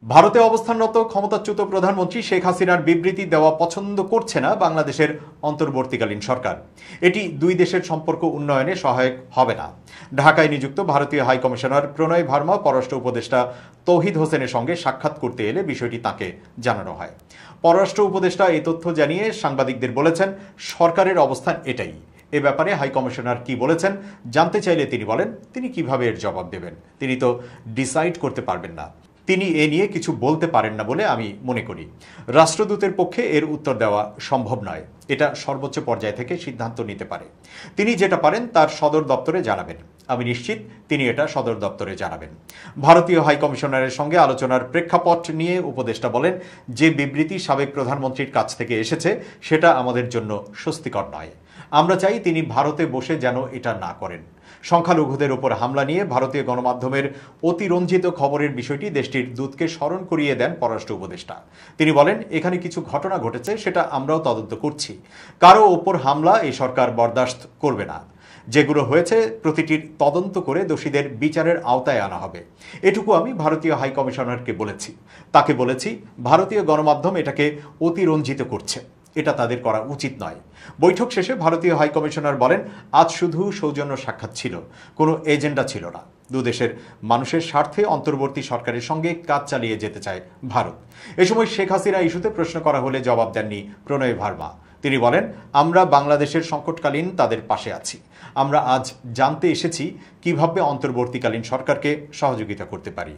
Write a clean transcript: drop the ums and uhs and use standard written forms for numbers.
ভারতে অবস্থানরত ক্ষমতাচ্যুত প্রধানমন্ত্রী শেখ হাসিনার বিবৃতি দেওয়া পছন্দ করছে না বাংলাদেশের অন্তর্বর্তীকালীন সরকার। এটি দুই দেশের সম্পর্ক উন্নয়নে সহায়ক হবে না। ঢাকায় নিযুক্ত ভারতীয় হাই কমিশনার প্রণয় ভার্মা পররাষ্ট্র উপদেষ্টা তৌহিদ হোসেনের সঙ্গে সাক্ষাৎ করতে এলে বিষয়টি তাকে জানানো হয়। পররাষ্ট্র উপদেষ্টা এই তথ্য জানিয়ে সাংবাদিকদের বলেছেন, সরকারের অবস্থান এটাই। এ ব্যাপারে হাই কমিশনার কি বলেছেন জানতে চাইলে তিনি বলেন, তিনি কিভাবে এর জবাব দেবেন, তিনি তো ডিসাইড করতে পারবেন না। তিনি এ নিয়ে কিছু বলতে পারেন না বলে আমি মনে করি। রাষ্ট্রদূতের পক্ষে এর উত্তর দেওয়া সম্ভব নয়। এটা সর্বোচ্চ পর্যায় থেকে সিদ্ধান্ত নিতে পারে। তিনি যেটা পারেন তার সদর দপ্তরে জানাবেন। আমি নিশ্চিত তিনি এটা সদর দপ্তরে জানাবেন। ভারতীয় হাই কমিশনারের সঙ্গে আলোচনার প্রেক্ষাপট নিয়ে উপদেষ্টা বলেন, যে বিবৃতি সাবেক প্রধানমন্ত্রীর কাছ থেকে এসেছে সেটা আমাদের জন্য স্বস্তিকর নয়। আমরা চাই তিনি ভারতে বসে যেন এটা না করেন। সংখ্যালঘুদের উপর হামলা নিয়ে ভারতীয় গণমাধ্যমের অতিরঞ্জিত খবরের বিষয়টি দেশটির দূতকে স্মরণ করিয়ে দেন পররাষ্ট্র উপদেষ্টা। তিনি বলেন, এখানে কিছু ঘটনা ঘটেছে, সেটা আমরাও তদন্ত করছি। কারো ওপর হামলা এই সরকার বরদাস্ত করবে না। যেগুলো হয়েছে প্রতিটির তদন্ত করে দোষীদের বিচারের আওতায় আনা হবে। এটুকু আমি ভারতীয় হাই কমিশনারকে বলেছি। তাকে বলেছি, ভারতীয় গণমাধ্যম এটাকে অতিরঞ্জিত করছে, এটা তাদের করা উচিত নয়। বৈঠক শেষে ভারতীয় হাই কমিশনার বলেন, আজ শুধু সৌজন্য সাক্ষাৎ ছিল, কোনো এজেন্ডা ছিল না। দুদেশের মানুষের স্বার্থে অন্তর্বর্তী সরকারের সঙ্গে কাজ চালিয়ে যেতে চায় ভারত। এ সময় শেখ হাসিনা ইস্যুতে প্রশ্ন করা হলে জবাব দেননি প্রণয় ভার্মা। তিনি বলেন, আমরা বাংলাদেশের সংকটকালীন তাদের পাশে আছি। আমরা আজ জানতে এসেছি কিভাবে অন্তর্বর্তীকালীন সরকারকে সহযোগিতা করতে পারি।